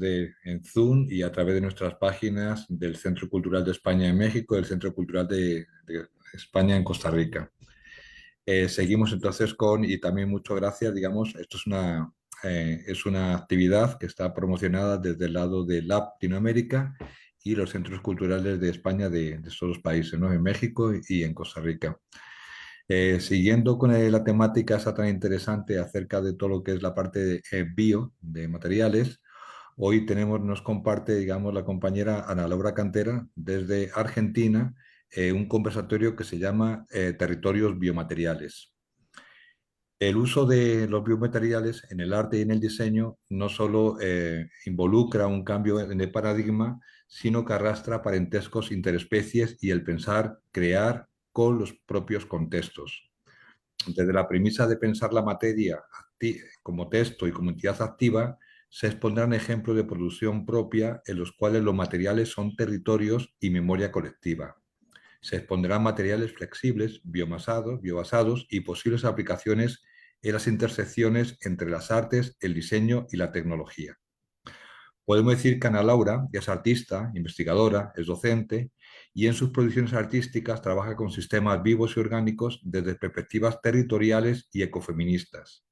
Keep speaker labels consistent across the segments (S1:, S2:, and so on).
S1: en Zoom y a través de nuestras páginas del Centro Cultural de España en México y el Centro Cultural de España en Costa Rica. Seguimos entonces y también muchas gracias, digamos, esto es una actividad que está promocionada desde el lado de Latinoamérica y los centros culturales de España de estos dos países, ¿no? En México y en Costa Rica. Siguiendo con la temática esa tan interesante acerca de todo lo que es la parte de, bio, de materiales, hoy nos comparte, digamos, la compañera Ana Laura Cantera desde Argentina, un conversatorio que se llama Territorios Biomateriales. El uso de los biomateriales en el arte y en el diseño no solo involucra un cambio en el paradigma, sino que arrastra parentescos interespecies y el pensar, crear con los propios contextos. Desde la premisa de pensar la materia como texto y como entidad activa, se expondrán ejemplos de producción propia en los cuales los materiales son territorios y memoria colectiva. Se expondrán materiales flexibles, biobasados y posibles aplicaciones en las intersecciones entre las artes, el diseño y la tecnología. Podemos decir que Ana Laura es artista, investigadora, es docente y en sus producciones artísticas trabaja con sistemas vivos y orgánicos desde perspectivas territoriales y ecofeministas.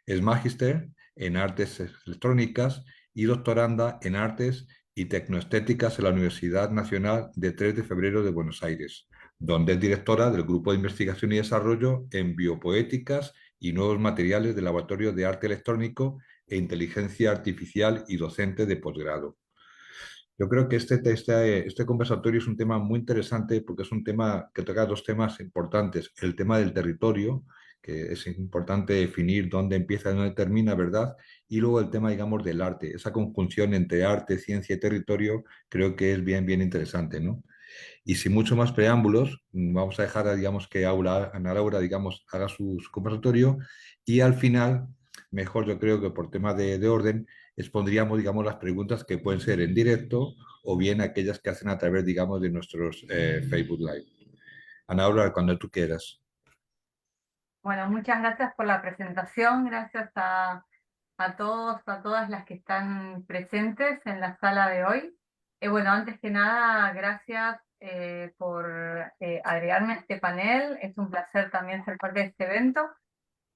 S1: Es magíster en artes electrónicas y doctoranda en artes y tecnoestéticas en la Universidad Nacional de 3 de Febrero de Buenos Aires, donde es directora del Grupo de Investigación y Desarrollo en Biopoéticas y Nuevos Materiales del Laboratorio de Arte Electrónico e Inteligencia Artificial y docente de posgrado. Yo creo que este conversatorio es un tema muy interesante porque es un tema que toca dos temas importantes. El tema del territorio, que es importante definir dónde empieza y dónde termina, ¿verdad? Y luego el tema, digamos, del arte. Esa conjunción entre arte, ciencia y territorio creo que es bien, bien interesante, ¿no? Y sin mucho más preámbulos, vamos a dejar, digamos, que Ana Laura, digamos, haga su conversatorio y al final, mejor yo creo que por tema de orden, expondríamos, digamos, las preguntas que pueden ser en directo o bien aquellas que hacen a través, digamos, de nuestros Facebook Live. Ana Laura, cuando tú quieras.
S2: Bueno, muchas gracias por la presentación, gracias a todos, a todas las que están presentes en la sala de hoy. Bueno, antes que nada, gracias por agregarme a este panel, es un placer también ser parte de este evento.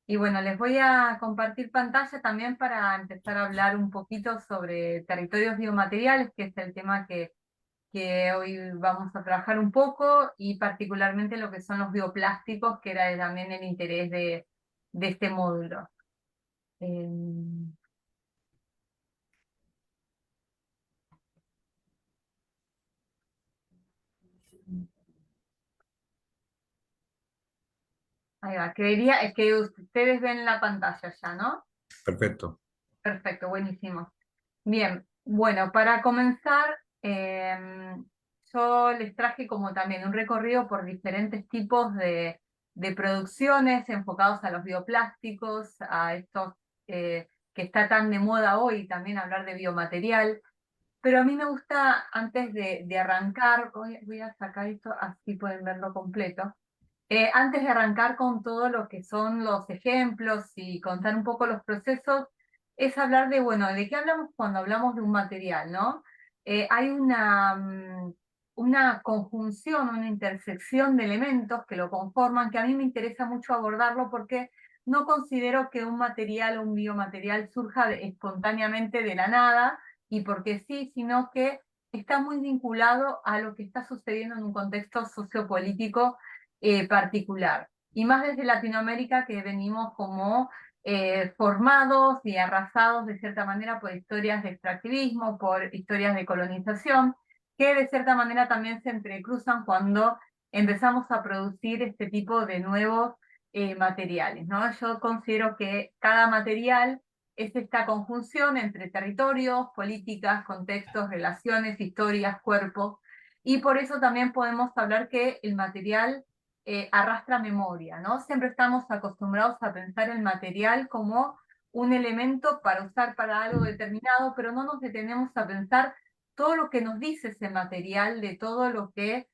S2: Y bueno, les voy a compartir pantalla también para empezar a hablar un poquito sobre territorios biomateriales, que es el tema que hoy vamos a trabajar un poco, y particularmente lo que son los bioplásticos, que era también el interés de este módulo. Eh, Ahí va, creería, es que ustedes ven la pantalla ya, ¿no?
S1: Perfecto.
S2: Perfecto, buenísimo. Bien, bueno, para comenzar, yo les traje como también un recorrido por diferentes tipos de producciones enfocados a los bioplásticos, a estos que está tan de moda hoy también hablar de biomaterial. Pero a mí me gusta, antes de arrancar, voy a sacar esto así pueden verlo completo. Antes de arrancar con todo lo que son los ejemplos y contar un poco los procesos, es hablar de, bueno, ¿de qué hablamos cuando hablamos de un material, no? Hay una conjunción, una intersección de elementos que lo conforman, que a mí me interesa mucho abordarlo porque no considero que un material o un biomaterial surja espontáneamente de la nada, y porque sí, sino que está muy vinculado a lo que está sucediendo en un contexto sociopolítico particular. Y más desde Latinoamérica, que venimos como formados y arrasados de cierta manera por historias de extractivismo, por historias de colonización, que de cierta manera también se entrecruzan cuando empezamos a producir este tipo de nuevos materiales, ¿no? Yo considero que cada material es esta conjunción entre territorios, políticas, contextos, relaciones, historias, cuerpos, y por eso también podemos hablar que el material arrastra memoria, ¿no? Siempre estamos acostumbrados a pensar el material como un elemento para usar para algo determinado, pero no nos detenemos a pensar todo lo que nos dice ese material, de todo lo que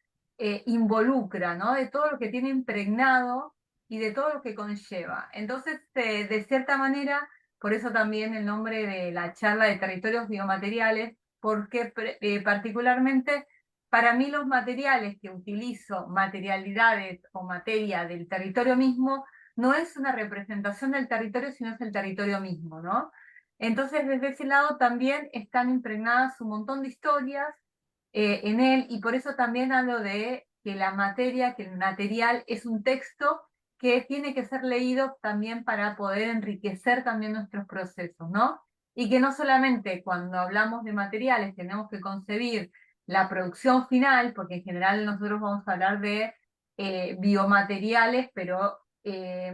S2: involucra, ¿no? De todo lo que tiene impregnado y de todo lo que conlleva. Entonces, de cierta manera, por eso también el nombre de la charla de territorios biomateriales, porque particularmente para mí los materiales que utilizo, materialidades o materia del territorio mismo, no es una representación del territorio, sino es el territorio mismo, ¿no? Entonces, desde ese lado también están impregnadas un montón de historias en él, y por eso también hablo de que la materia, que el material es un texto que tiene que ser leído también para poder enriquecer también nuestros procesos, ¿no? Y que no solamente cuando hablamos de materiales tenemos que concebir la producción final, porque en general nosotros vamos a hablar de biomateriales, pero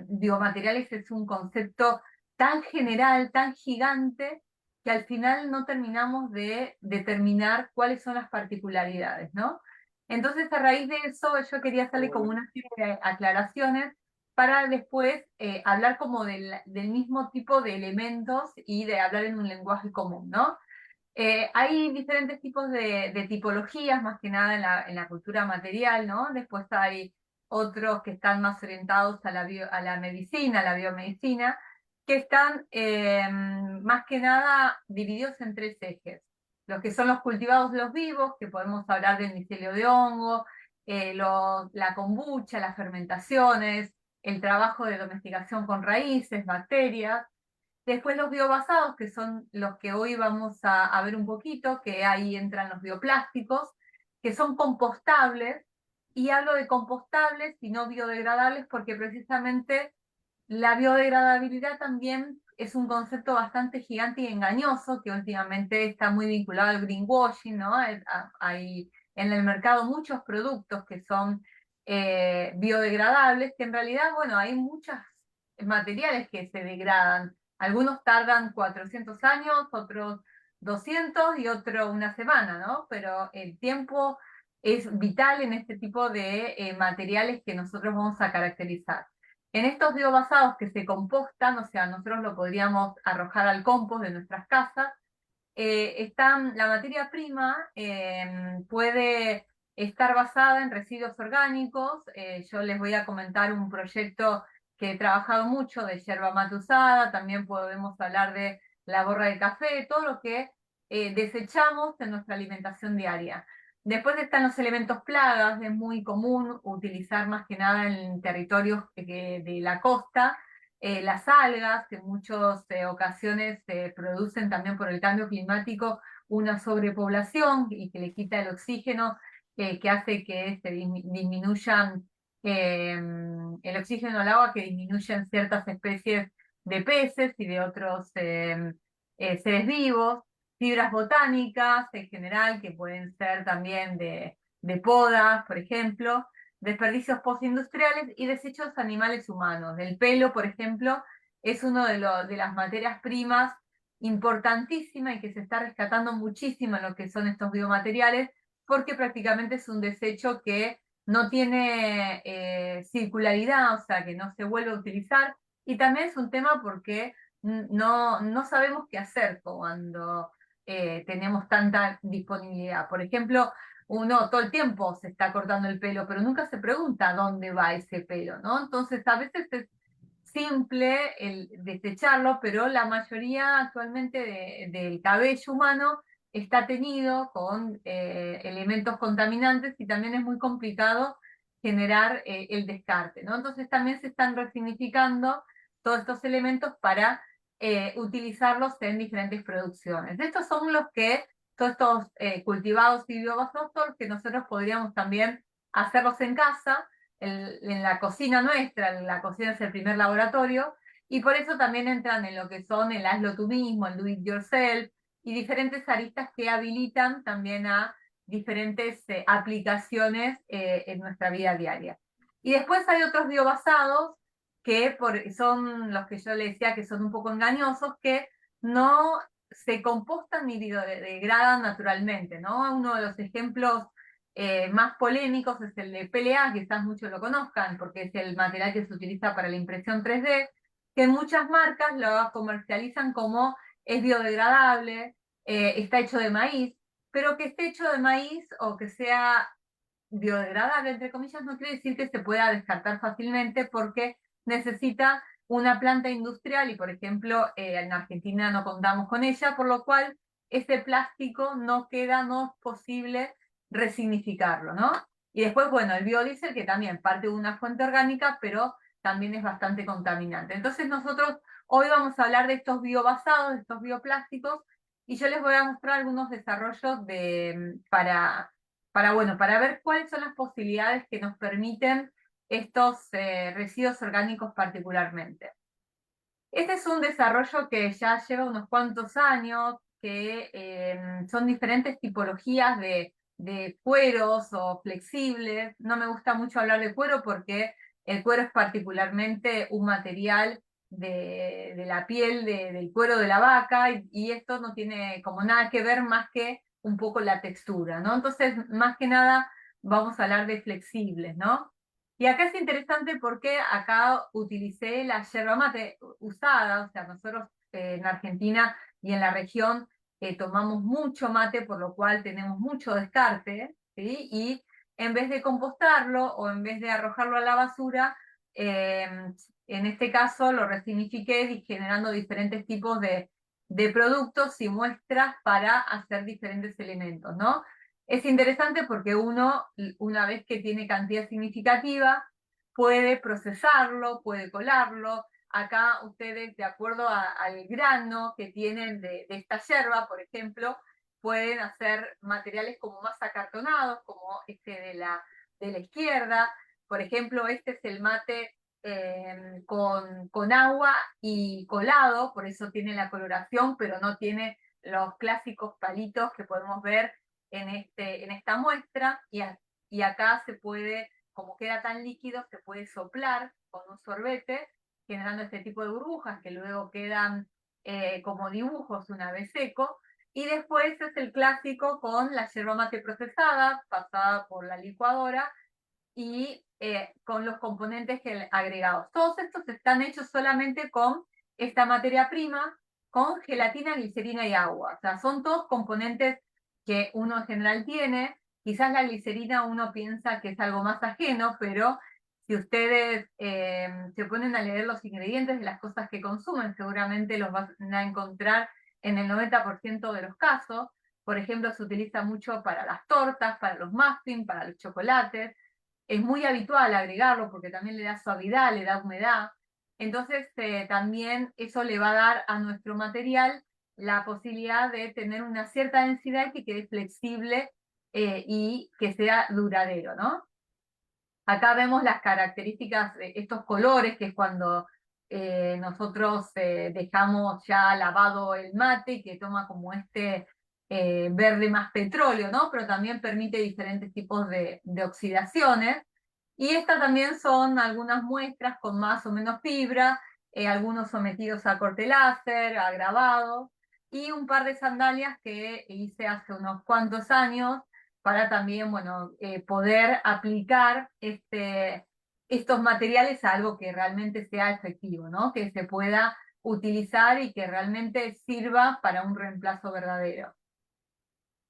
S2: biomateriales es un concepto tan general, tan gigante, que al final no terminamos de determinar cuáles son las particularidades, ¿no? Entonces, a raíz de eso, yo quería hacerle como una serie de aclaraciones para después hablar como del mismo tipo de elementos y de hablar en un lenguaje común, ¿no? Hay diferentes tipos de tipologías, más que nada en la cultura material, ¿no? Después hay otros que están más orientados a a la medicina, a la biomedicina, que están más que nada divididos en tres ejes. Los que son los cultivados de los vivos, que podemos hablar del micelio de hongo, la kombucha, las fermentaciones, el trabajo de domesticación con raíces, bacterias. Después los biobasados, que son los que hoy vamos a ver un poquito, que ahí entran los bioplásticos, que son compostables, y hablo de compostables y no biodegradables porque precisamente la biodegradabilidad también es un concepto bastante gigante y engañoso, que últimamente está muy vinculado al greenwashing, ¿no? Hay en el mercado muchos productos que son biodegradables, que en realidad, bueno, hay muchos materiales que se degradan. Algunos tardan 400 años, otros 200 y otro una semana, ¿no? Pero el tiempo es vital en este tipo de materiales que nosotros vamos a caracterizar. En estos biobasados que se compostan, o sea, nosotros lo podríamos arrojar al compost de nuestras casas, la materia prima puede estar basada en residuos orgánicos. Yo les voy a comentar un proyecto que he trabajado mucho de yerba mate usada, también podemos hablar de la borra de café, todo lo que desechamos en nuestra alimentación diaria. Después están los elementos plagas, es muy común utilizar más que nada en territorios de la costa, las algas, que en muchas ocasiones producen también por el cambio climático una sobrepoblación y que le quita el oxígeno, que hace que se disminuyan el oxígeno al agua, que disminuyan ciertas especies de peces y de otros seres vivos, fibras botánicas en general, que pueden ser también de podas, por ejemplo, desperdicios postindustriales y desechos animales humanos. El pelo, por ejemplo, es uno de las materias primas importantísima y que se está rescatando muchísimo en lo que son estos biomateriales, porque prácticamente es un desecho que no tiene circularidad, o sea, que no se vuelve a utilizar, y también es un tema porque no sabemos qué hacer cuando tenemos tanta disponibilidad. Por ejemplo, uno todo el tiempo se está cortando el pelo, pero nunca se pregunta dónde va ese pelo, ¿no? Entonces, a veces es simple el desecharlo, pero la mayoría actualmente del cabello humano está teñido con elementos contaminantes y también es muy complicado generar el descarte, ¿no? Entonces también se están resignificando todos estos elementos para utilizarlos en diferentes producciones. Estos son todos estos cultivados y biobasados, todos los que nosotros podríamos también hacerlos en casa, en la cocina nuestra. La cocina es el primer laboratorio, y por eso también entran en lo que son el hazlo tú mismo, el do it yourself, y diferentes aristas que habilitan también a diferentes aplicaciones en nuestra vida diaria. Y después hay otros biobasados son los que yo le decía que son un poco engañosos, que no se compostan ni biodegradan naturalmente, ¿no? Uno de los ejemplos más polémicos es el de PLA, quizás muchos lo conozcan, porque es el material que se utiliza para la impresión 3D, que muchas marcas lo comercializan como es biodegradable, está hecho de maíz, pero que esté hecho de maíz o que sea biodegradable, entre comillas, no quiere decir que se pueda descartar fácilmente, porque necesita una planta industrial y, por ejemplo, en Argentina no contamos con ella, por lo cual ese plástico no queda, no es posible resignificarlo, ¿no? Y después, bueno, el biodiesel, que también parte de una fuente orgánica, pero también es bastante contaminante. Entonces nosotros hoy vamos a hablar de estos biobasados, de estos bioplásticos, y yo les voy a mostrar algunos desarrollos bueno, para ver cuáles son las posibilidades que nos permiten estos residuos orgánicos particularmente. Este es un desarrollo que ya lleva unos cuantos años, que son diferentes tipologías de cueros o flexibles. No me gusta mucho hablar de cuero porque el cuero es particularmente un material de la piel del cuero de la vaca y esto no tiene como nada que ver más que un poco la textura, ¿no? Entonces, más que nada, vamos a hablar de flexibles, ¿no? Y acá es interesante porque acá utilicé la yerba mate usada, o sea, nosotros en Argentina y en la región tomamos mucho mate, por lo cual tenemos mucho descarte, ¿sí? Y en vez de compostarlo o en vez de arrojarlo a la basura, eh, en este caso lo resignifiqué generando diferentes tipos de productos y muestras para hacer diferentes elementos, ¿no? Es interesante porque uno, una vez que tiene cantidad significativa, puede procesarlo, puede colarlo. Acá ustedes, de acuerdo al grano que tienen de esta yerba, por ejemplo, pueden hacer materiales como más acartonados, como este de la izquierda. Por ejemplo, este es el mate con agua y colado, por eso tiene la coloración, pero no tiene los clásicos palitos que podemos ver en esta muestra, y acá se puede, como queda tan líquido, se puede soplar con un sorbete, generando este tipo de burbujas que luego quedan como dibujos una vez seco. Y después es el clásico con la yerba mate procesada, pasada por la licuadora, y con los componentes agregados. Todos estos están hechos solamente con esta materia prima, con gelatina, glicerina y agua. O sea, son todos componentes que uno en general tiene. Quizás la glicerina uno piensa que es algo más ajeno, pero si ustedes se ponen a leer los ingredientes de las cosas que consumen, seguramente los van a encontrar en el 90% de los casos. Por ejemplo, se utiliza mucho para las tortas, para los muffins, para los chocolates. Es muy habitual agregarlo porque también le da suavidad, le da humedad. Entonces, también eso le va a dar a nuestro material la posibilidad de tener una cierta densidad que quede flexible y que sea duradero, ¿no? Acá vemos las características de estos colores, que es cuando nosotros dejamos ya lavado el mate, que toma como este verde más petróleo, ¿no? Pero también permite diferentes tipos de oxidaciones. Y estas también son algunas muestras con más o menos fibra, algunos sometidos a corte láser, a grabado, y un par de sandalias que hice hace unos cuantos años para también, bueno, poder aplicar estos materiales a algo que realmente sea efectivo, ¿no? Que se pueda utilizar y que realmente sirva para un reemplazo verdadero.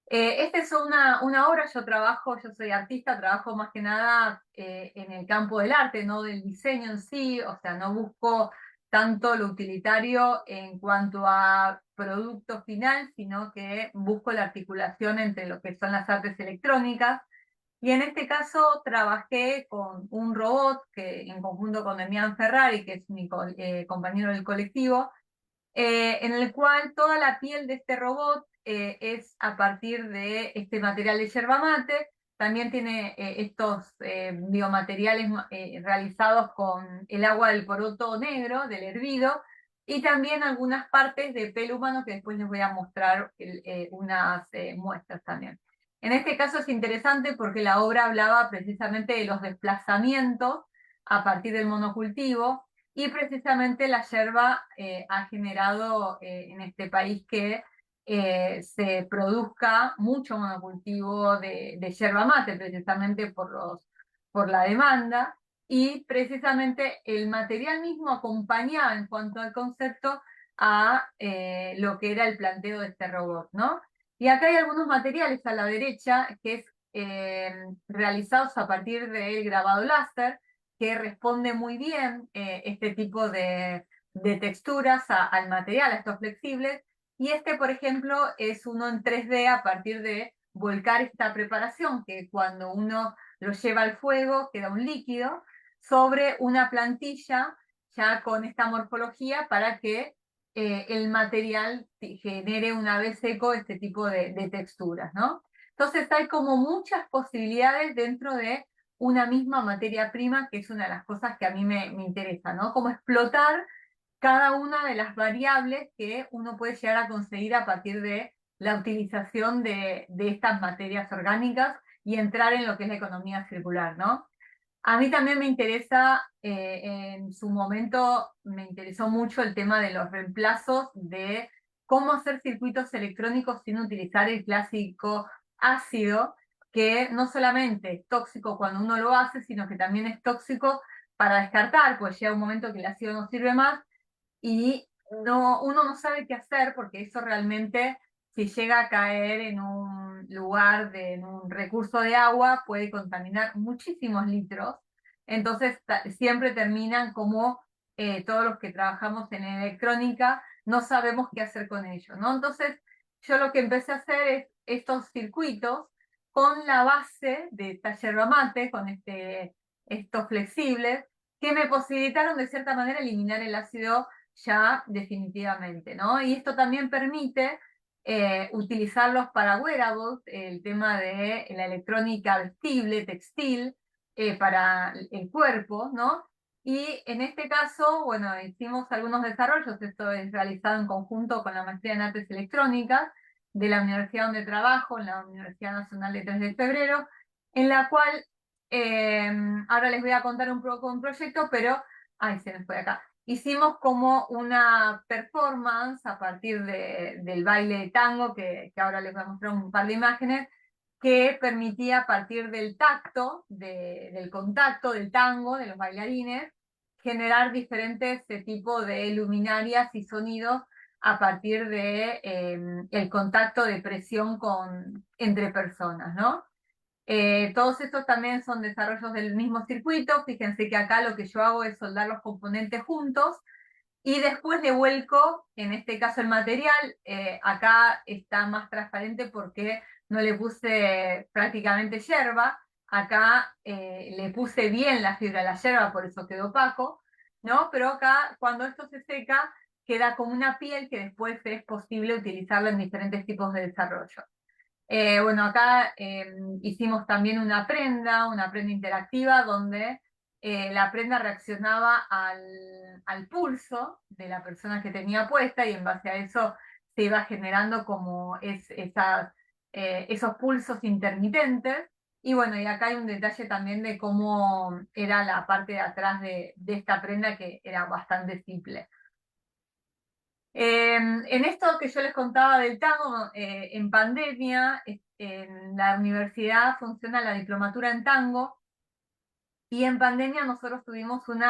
S2: Esta es una obra, yo soy artista, trabajo más que nada en el campo del arte, no del diseño en sí, o sea, no busco tanto lo utilitario en cuanto a producto final, sino que busco la articulación entre lo que son las artes electrónicas. Y en este caso trabajé con un robot que en conjunto con Demián Ferrari, que es mi compañero del colectivo, en el cual toda la piel de este robot es a partir de este material de yerba mate. También tiene estos biomateriales realizados con el agua del poroto negro, del hervido, y también algunas partes de pelo humano que después les voy a mostrar unas muestras también. En este caso es interesante porque la obra hablaba precisamente de los desplazamientos a partir del monocultivo, y precisamente la yerba ha generado en este país que se produzca mucho monocultivo de yerba mate, precisamente por la demanda, y precisamente el material mismo acompañaba en cuanto al concepto a lo que era el planteo de este robot, ¿no? Y acá hay algunos materiales a la derecha que es realizados a partir del grabado láser. que responde muy bien este tipo de texturas al material, a estos flexibles. Y este, por ejemplo, es uno en 3D a partir de volcar esta preparación, que cuando uno lo lleva al fuego queda un líquido, sobre una plantilla ya con esta morfología para que el material genere una vez seco este tipo de texturas, ¿no? Entonces hay como muchas posibilidades dentro de una misma materia prima, que es una de las cosas que a mí me interesa, ¿no? Como explotar cada una de las variables que uno puede llegar a conseguir a partir de la utilización de estas materias orgánicas y entrar en lo que es la economía circular, ¿no? A mí también me interesa, en su momento me interesó mucho el tema de los reemplazos, de cómo hacer circuitos electrónicos sin utilizar el clásico ácido, que no solamente es tóxico cuando uno lo hace, sino que también es tóxico para descartar, pues llega un momento que el ácido no sirve más y uno no sabe qué hacer porque eso realmente, si llega a caer en un lugar, en un recurso de agua, puede contaminar muchísimos litros. Entonces siempre terminan como todos los que trabajamos en electrónica, no sabemos qué hacer con ello, ¿no? Entonces yo lo que empecé a hacer es estos circuitos con la base de esta yerba mate, con estos flexibles, que me posibilitaron de cierta manera eliminar el ácido ya definitivamente, ¿no? Y esto también permite utilizarlos para wearables, el tema de la electrónica vestible, textil, para el cuerpo, ¿no? Y en este caso, bueno, hicimos algunos desarrollos, esto es realizado en conjunto con la maestría en artes electrónicas de la universidad donde trabajo, en la Universidad Nacional de 3 de Febrero, en la cual, eh, ahora les voy a contar un poco un proyecto, pero, ay, se me fue acá. Hicimos como una performance a partir del baile de tango, que ahora les voy a mostrar un par de imágenes, que permitía a partir del tacto, del contacto del tango, de los bailarines, generar diferentes tipos de luminarias y sonidos a partir de el contacto de presión entre personas, ¿no? Todos estos también son desarrollos del mismo circuito. Fíjense que acá lo que yo hago es soldar los componentes juntos y después le vuelco, en este caso el material. Acá está más transparente porque no le puse prácticamente yerba. Acá le puse bien la fibra de la yerba, por eso quedó opaco, ¿no? Pero acá, cuando esto se seca, queda como una piel que después es posible utilizarla en diferentes tipos de desarrollo. Bueno, acá hicimos también una prenda interactiva, donde la prenda reaccionaba al pulso de la persona que tenía puesta y en base a eso se iba generando como esos pulsos intermitentes. Y bueno, y acá hay un detalle también de cómo era la parte de atrás de esta prenda, que era bastante simple. En esto que yo les contaba del tango, en pandemia, en la universidad funciona la diplomatura en tango, y en pandemia nosotros tuvimos un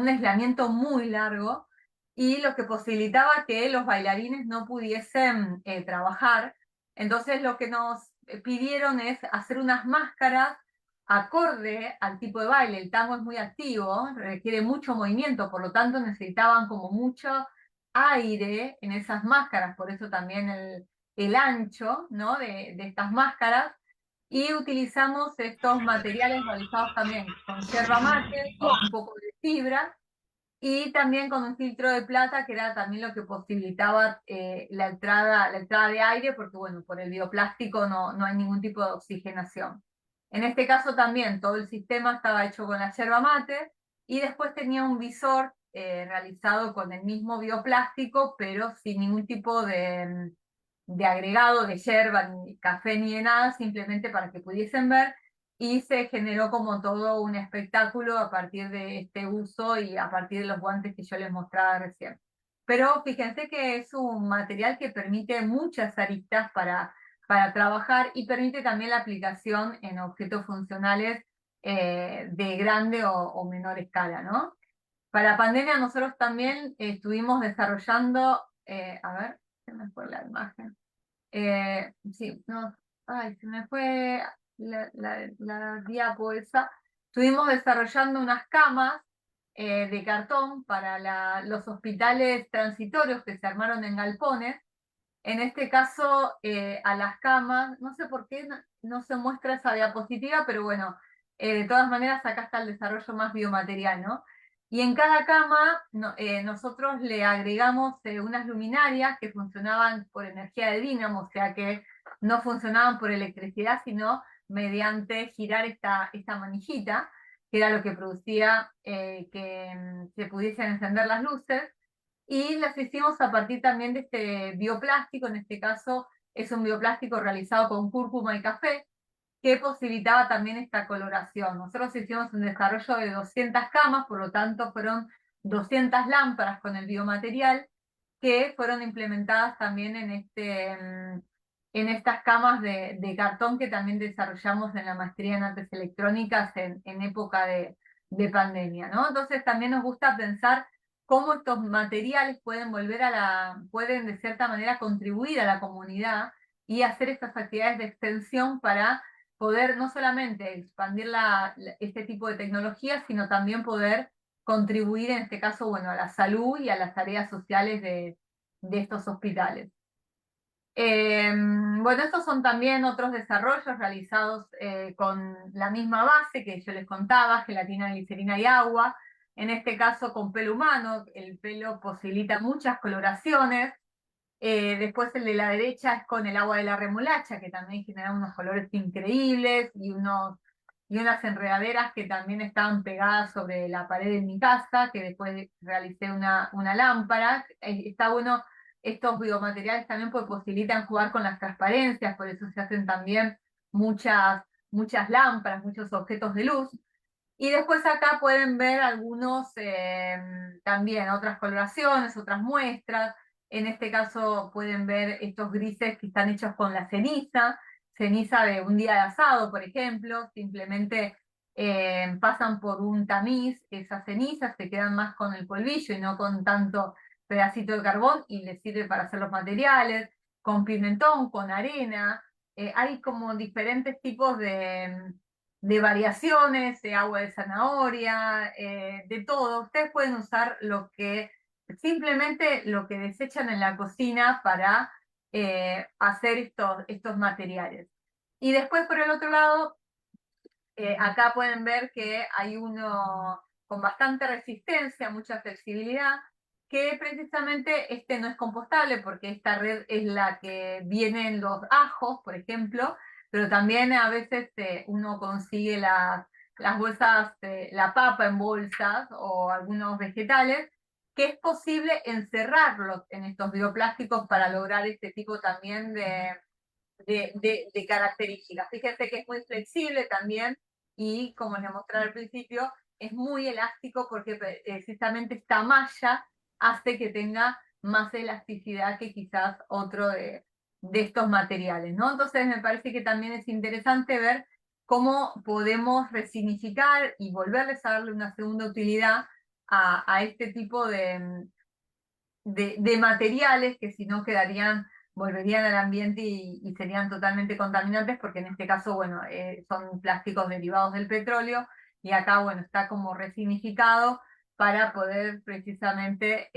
S2: aislamiento muy largo, y lo que posibilitaba que los bailarines no pudiesen trabajar. Entonces lo que nos pidieron es hacer unas máscaras acorde al tipo de baile. El tango es muy activo, requiere mucho movimiento, por lo tanto necesitaban como mucho aire en esas máscaras, por eso también el ancho, ¿no? de estas máscaras. Y utilizamos estos materiales realizados también con yerba mate, con un poco de fibra, y también con un filtro de plata, que era también lo que posibilitaba la entrada de aire, porque bueno, por el bioplástico no hay ningún tipo de oxigenación. En este caso también todo el sistema estaba hecho con la yerba mate, y después tenía un visor realizado con el mismo bioplástico, pero sin ningún tipo de agregado de yerba, ni café, ni de nada, simplemente para que pudiesen ver, y se generó como todo un espectáculo a partir de este uso y a partir de los guantes que yo les mostraba recién. Pero fíjense que es un material que permite muchas aristas para trabajar, y permite también la aplicación en objetos funcionales de grande o menor escala, ¿no? Para pandemia nosotros también estuvimos desarrollando, a ver, se me fue la imagen. Sí, no, ay, se me fue la diapo esa. estuvimos desarrollando unas camas de cartón para los hospitales transitorios que se armaron en galpones. En este caso, a las camas, no sé por qué no se muestra esa diapositiva, pero bueno, de todas maneras acá está el desarrollo más biomaterial, ¿no? Y en cada cama nosotros le agregamos unas luminarias que funcionaban por energía de dínamo, o sea que no funcionaban por electricidad, sino mediante girar esta manijita, que era lo que producía que se pudiesen encender las luces. Y las hicimos a partir también de este bioplástico, en este caso es un bioplástico realizado con cúrcuma y café, que posibilitaba también esta coloración. Nosotros hicimos un desarrollo de 200 camas, por lo tanto fueron 200 lámparas con el biomaterial que fueron implementadas también en estas camas de cartón que también desarrollamos en la maestría en artes electrónicas en época de pandemia, ¿no? Entonces también nos gusta pensar cómo estos materiales pueden pueden de cierta manera contribuir a la comunidad y hacer estas actividades de extensión para poder no solamente expandir este tipo de tecnologías, sino también poder contribuir, en este caso, bueno, a la salud y a las tareas sociales de estos hospitales. Bueno, estos son también otros desarrollos realizados con la misma base que yo les contaba, gelatina, glicerina y agua. En este caso con pelo humano, el pelo posibilita muchas coloraciones. Después el de la derecha es con el agua de la remolacha, que también genera unos colores increíbles y unas enredaderas que también estaban pegadas sobre la pared de mi casa, que después realicé una lámpara. Está bueno estos biomateriales también porque posibilitan jugar con las transparencias, por eso se hacen también muchas lámparas, muchos objetos de luz. Y después acá pueden ver algunos, también otras coloraciones, otras muestras. En este caso pueden ver estos grises que están hechos con la ceniza, ceniza de un día de asado, por ejemplo. Simplemente pasan por un tamiz, esas cenizas se quedan más con el polvillo y no con tanto pedacito de carbón y les sirve para hacer los materiales. Con pimentón, con arena. Hay como diferentes tipos de variaciones, de agua de zanahoria, de todo. Ustedes pueden usar simplemente lo que desechan en la cocina para hacer estos materiales. Y después por el otro lado, acá pueden ver que hay uno con bastante resistencia, mucha flexibilidad, que precisamente este no es compostable porque esta red es la que vienen los ajos, por ejemplo, pero también a veces uno consigue las bolsas, la papa en bolsas o algunos vegetales, que es posible encerrarlos en estos bioplásticos para lograr este tipo también de características. Fíjense que es muy flexible también y, como les mostré al principio, es muy elástico porque precisamente esta malla hace que tenga más elasticidad que quizás otro de estos materiales, ¿no? Entonces me parece que también es interesante ver cómo podemos resignificar y volverles a darle una segunda utilidad a este tipo de materiales que si no volverían al ambiente y serían totalmente contaminantes, porque en este caso, bueno, son plásticos derivados del petróleo, y acá, bueno, está como resignificado para poder precisamente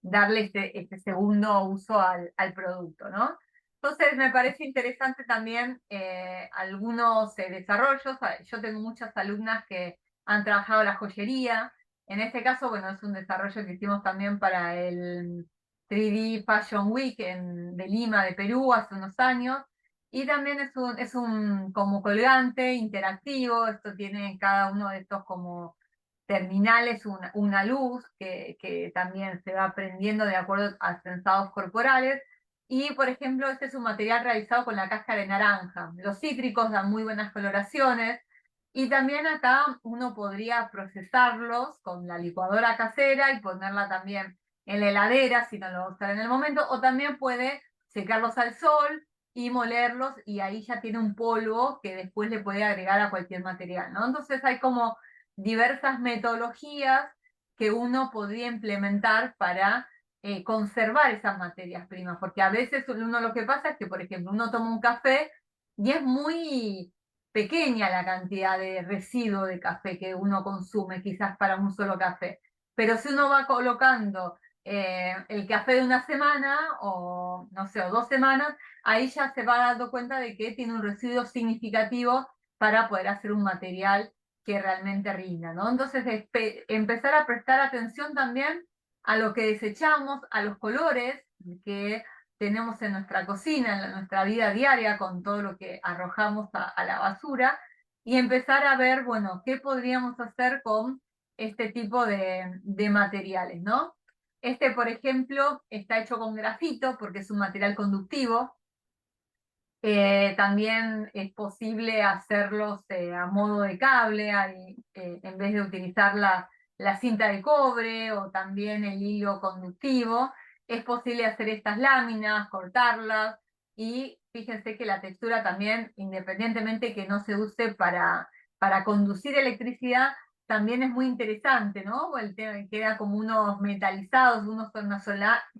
S2: darle este segundo uso al producto, ¿no? Entonces me parece interesante también algunos desarrollos. Yo tengo muchas alumnas que han trabajado la joyería. En este caso, bueno, es un desarrollo que hicimos también para el 3D Fashion Week de Lima, de Perú, hace unos años. Y también es un como colgante interactivo. Esto tiene en cada uno de estos como terminales una luz que también se va prendiendo de acuerdo a sensados corporales. Y, por ejemplo, este es un material realizado con la cáscara de naranja. Los cítricos dan muy buenas coloraciones. Y también acá uno podría procesarlos con la licuadora casera y ponerla también en la heladera si no lo va a usar en el momento, o también puede secarlos al sol y molerlos y ahí ya tiene un polvo que después le puede agregar a cualquier material, ¿no? Entonces hay como diversas metodologías que uno podría implementar para conservar esas materias primas, porque a veces uno lo que pasa es que, por ejemplo, uno toma un café y es muy pequeña la cantidad de residuo de café que uno consume, quizás para un solo café. Pero si uno va colocando el café de una semana o no sé, o 2 semanas, ahí ya se va dando cuenta de que tiene un residuo significativo para poder hacer un material que realmente rinda, ¿no? Entonces, empezar a prestar atención también a lo que desechamos, a los colores que tenemos en nuestra cocina, en nuestra vida diaria, con todo lo que arrojamos a la basura, y empezar a ver, bueno, qué podríamos hacer con este tipo de materiales, ¿no? Este, por ejemplo, está hecho con grafito porque es un material conductivo. También es posible hacerlos a modo de cable, en vez de utilizar la cinta de cobre o también el hilo conductivo. Es posible hacer estas láminas, cortarlas y fíjense que la textura también, independientemente que no se use para conducir electricidad, también es muy interesante, ¿no? Queda como unos metalizados, unos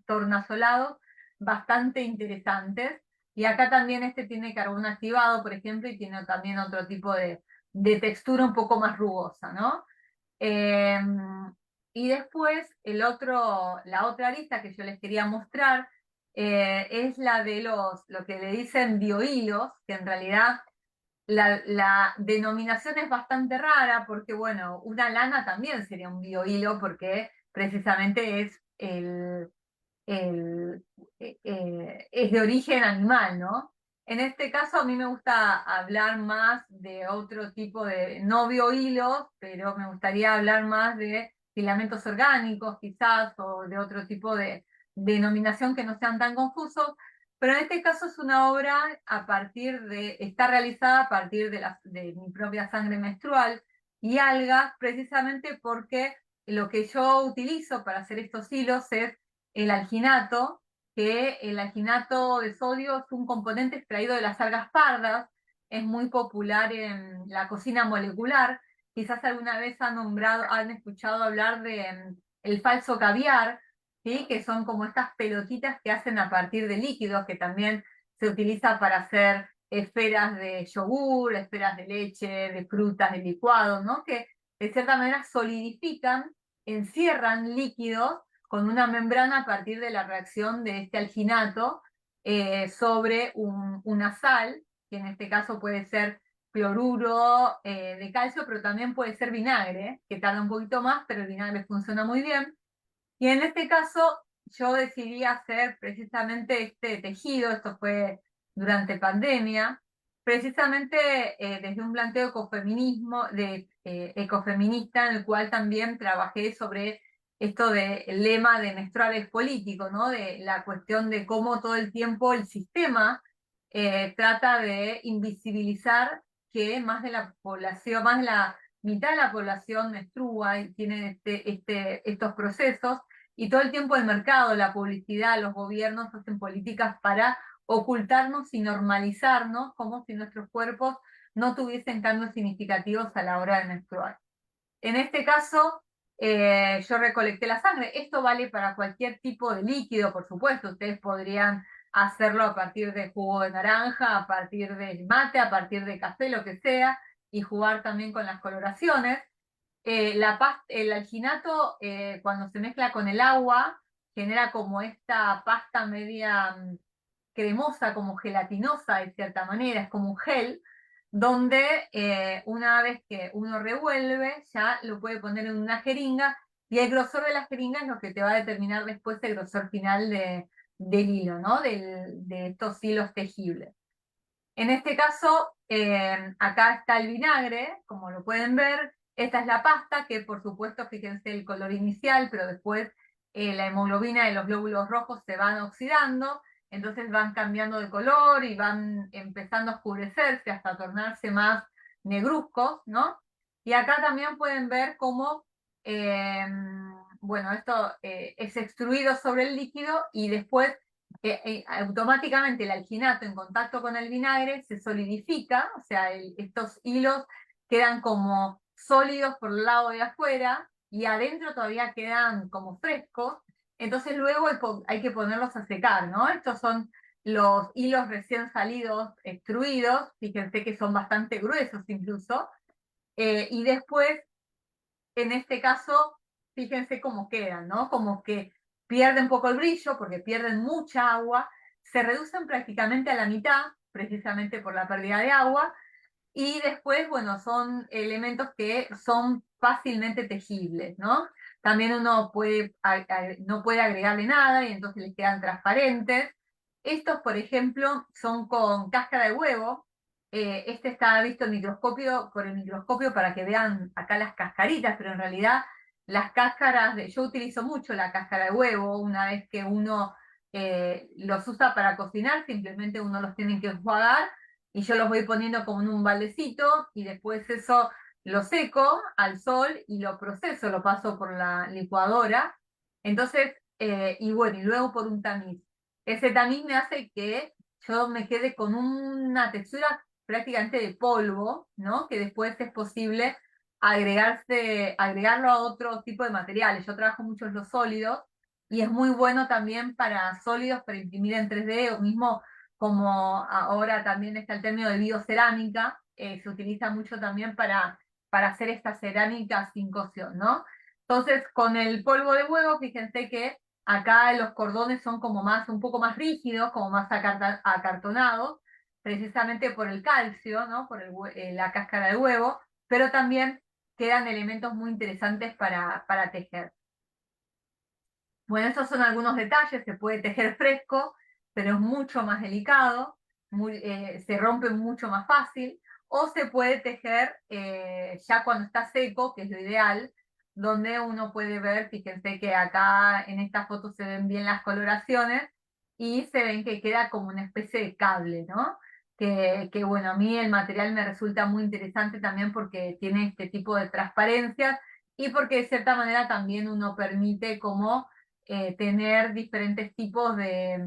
S2: tornasolados bastante interesantes. Y acá también este tiene carbón activado, por ejemplo, y tiene también otro tipo de textura un poco más rugosa, ¿no? Eh, y después la otra arista que yo les quería mostrar es la de lo que le dicen biohilos, que en realidad la denominación es bastante rara porque, bueno, una lana también sería un biohilo porque precisamente el, es de origen animal, ¿no? En este caso a mí me gusta hablar más de otro tipo de, no biohilos, pero me gustaría hablar más de filamentos orgánicos quizás, o de otro tipo de denominación que no sean tan confusos, pero en este caso es una obra está realizada a partir de mi propia sangre menstrual y algas, precisamente porque lo que yo utilizo para hacer estos hilos es el alginato, que el alginato de sodio es un componente extraído de las algas pardas, es muy popular en la cocina molecular. Quizás alguna vez han escuchado hablar de el falso caviar, ¿sí? Que son como estas pelotitas que hacen a partir de líquidos, que también se utiliza para hacer esferas de yogur, esferas de leche, de frutas, de licuados, ¿no? Que de cierta manera solidifican, encierran líquidos con una membrana a partir de la reacción de este alginato sobre una sal, que en este caso puede ser cloruro de calcio, pero también puede ser vinagre, que tarda un poquito más, pero el vinagre funciona muy bien. Y en este caso yo decidí hacer precisamente este tejido, esto fue durante pandemia, precisamente desde un planteo ecofeminista, en el cual también trabajé sobre esto del lema de menstruales político, ¿no? De la cuestión de cómo todo el tiempo el sistema trata de invisibilizar que más de la población, más de la mitad de la población menstrua y tiene estos procesos, y todo el tiempo el mercado, la publicidad, los gobiernos hacen políticas para ocultarnos y normalizarnos como si nuestros cuerpos no tuviesen cambios significativos a la hora de menstruar. En este caso, yo recolecté la sangre. Esto vale para cualquier tipo de líquido, por supuesto. Ustedes podrían hacerlo a partir de jugo de naranja, a partir de mate, a partir de café, lo que sea, y jugar también con las coloraciones. El alginato, cuando se mezcla con el agua, genera como esta pasta media cremosa, como gelatinosa de cierta manera, es como un gel, donde una vez que uno revuelve, ya lo puede poner en una jeringa, y el grosor de la jeringa es lo que te va a determinar después el grosor final del hilo, ¿no? De estos hilos tejibles. En este caso, acá está el vinagre, como lo pueden ver. Esta es la pasta, que por supuesto, fíjense el color inicial, pero después la hemoglobina y los glóbulos rojos se van oxidando, entonces van cambiando de color y van empezando a oscurecerse hasta tornarse más negruzcos, ¿no? Y acá también pueden ver cómo, eh, bueno, esto es extruido sobre el líquido y después automáticamente el alginato en contacto con el vinagre se solidifica, o sea, estos hilos quedan como sólidos por el lado de afuera y adentro todavía quedan como frescos, entonces luego hay que ponerlos a secar, ¿no? Estos son los hilos recién salidos, extruidos, fíjense que son bastante gruesos incluso, y después, en este caso, fíjense cómo quedan, ¿no? Como que pierden un poco el brillo porque pierden mucha agua, se reducen prácticamente a la mitad, precisamente por la pérdida de agua, y después, bueno, son elementos que son fácilmente tejibles, ¿no? También uno puede, no puede agregarle nada y entonces les quedan transparentes. Estos, por ejemplo, son con cáscara de huevo. Este está visto en microscopio, por el microscopio para que vean acá las cascaritas, pero en realidad las cáscaras, yo utilizo mucho la cáscara de huevo una vez que uno los usa para cocinar, simplemente uno los tiene que enjuagar y yo los voy poniendo como en un baldecito y después eso lo seco al sol y lo proceso, lo paso por la licuadora. Entonces, y bueno, y luego por un tamiz. Ese tamiz me hace que yo me quede con una textura prácticamente de polvo, ¿no? Que después es posible agregarlo a otro tipo de materiales. Yo trabajo mucho en los sólidos y es muy bueno también para sólidos, para imprimir en 3D o mismo como ahora también está el término de biocerámica, se utiliza mucho también para hacer esta cerámica sin cocción, ¿no? Entonces, con el polvo de huevo, fíjense que acá los cordones son como más, un poco más rígidos, como más acartonados, precisamente por el calcio, ¿no? Por la cáscara de huevo, pero también quedan elementos muy interesantes para tejer. Bueno, estos son algunos detalles, se puede tejer fresco, pero es mucho más delicado, se rompe mucho más fácil, o se puede tejer ya cuando está seco, que es lo ideal, donde uno puede ver, fíjense que acá en esta foto se ven bien las coloraciones, y se ven que queda como una especie de cable, ¿no? Que bueno, a mí el material me resulta muy interesante también porque tiene este tipo de transparencias, y porque de cierta manera también uno permite como tener diferentes tipos eh,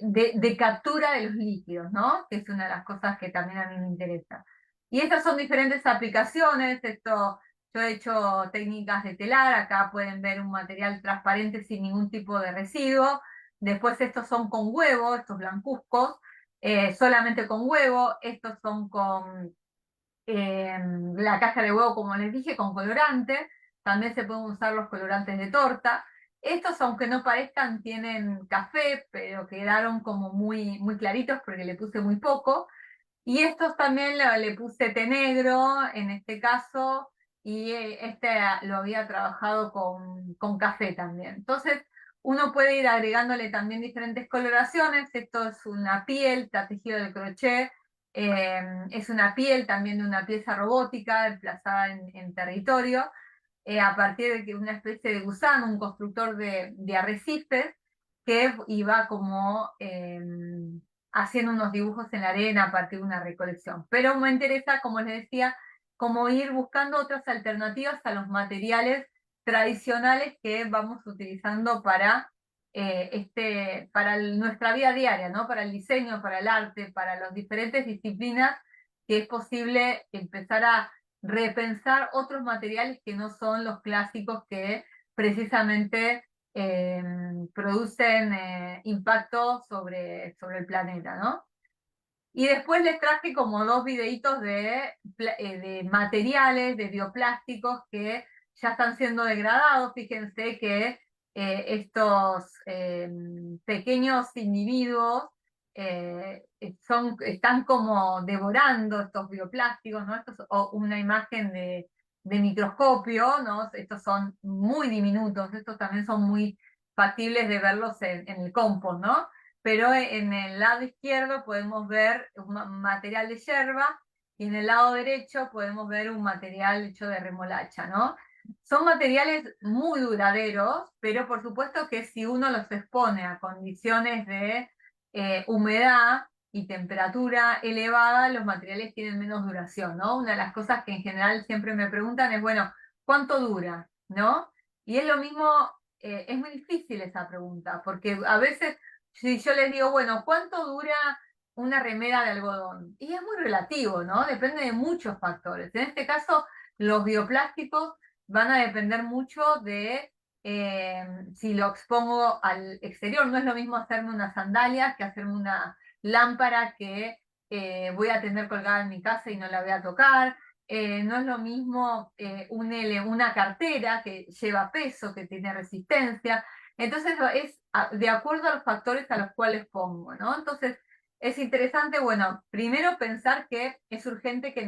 S2: de captura de los líquidos, ¿no? Que es una de las cosas que también a mí me interesa. Y estas son diferentes aplicaciones, yo he hecho técnicas de telar, acá pueden ver un material transparente sin ningún tipo de residuo. Después estos son con huevo, estos blancuzcos, solamente con huevo. Estos son con la caja de huevo, como les dije, con colorante. También se pueden usar los colorantes de torta. Estos, aunque no parezcan, tienen café, pero quedaron como muy, muy claritos porque le puse muy poco. Y estos también le puse té negro, en este caso, y este lo había trabajado con café también. Entonces, uno puede ir agregándole también diferentes coloraciones. Esto es una piel, está tejido de crochet, es una piel también de una pieza robótica emplazada en territorio, a partir de que una especie de gusano, un constructor de arrecifes, que iba como haciendo unos dibujos en la arena a partir de una recolección. Pero me interesa, como les decía, como ir buscando otras alternativas a los materiales tradicionales que vamos utilizando para nuestra vida diaria, ¿no? Para el diseño, para el arte, para las diferentes disciplinas, que es posible empezar a repensar otros materiales que no son los clásicos que precisamente eh, producen impacto sobre el planeta, ¿no? Y después les traje como dos videitos de materiales, de bioplásticos que ya están siendo degradados. Fíjense que estos pequeños individuos están como devorando estos bioplásticos, ¿no? Esto es una imagen de microscopio, ¿no? Estos son muy diminutos, estos también son muy factibles de verlos en el compost, ¿no? Pero en el lado izquierdo podemos ver un material de yerba y en el lado derecho podemos ver un material hecho de remolacha, ¿no? Son materiales muy duraderos, pero por supuesto que si uno los expone a condiciones de humedad y temperatura elevada, los materiales tienen menos duración, ¿no? Una de las cosas que en general siempre me preguntan es, bueno, ¿cuánto dura? ¿No? Y es lo mismo, es muy difícil esa pregunta, porque a veces si yo les digo, bueno, ¿cuánto dura una remera de algodón? Y es muy relativo, ¿no? Depende de muchos factores. En este caso, los bioplásticos van a depender mucho de si lo expongo al exterior. No es lo mismo hacerme unas sandalias que hacerme una lámpara que voy a tener colgada en mi casa y no la voy a tocar. No es lo mismo una cartera que lleva peso, que tiene resistencia. Entonces es de acuerdo a los factores a los cuales pongo, ¿no? Entonces es interesante, bueno, primero pensar que es urgente que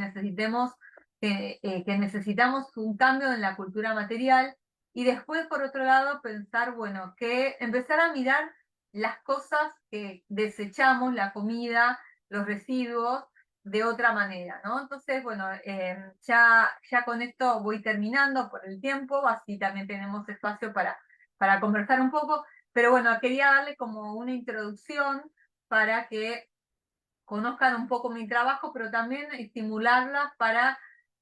S2: que necesitamos un cambio en la cultura material y después, por otro lado, pensar, bueno, que empezar a mirar las cosas que desechamos, la comida, los residuos, de otra manera, ¿no? Entonces, bueno, ya con esto voy terminando por el tiempo, así también tenemos espacio para conversar un poco, pero bueno, quería darle como una introducción para que conozcan un poco mi trabajo, pero también estimularlas para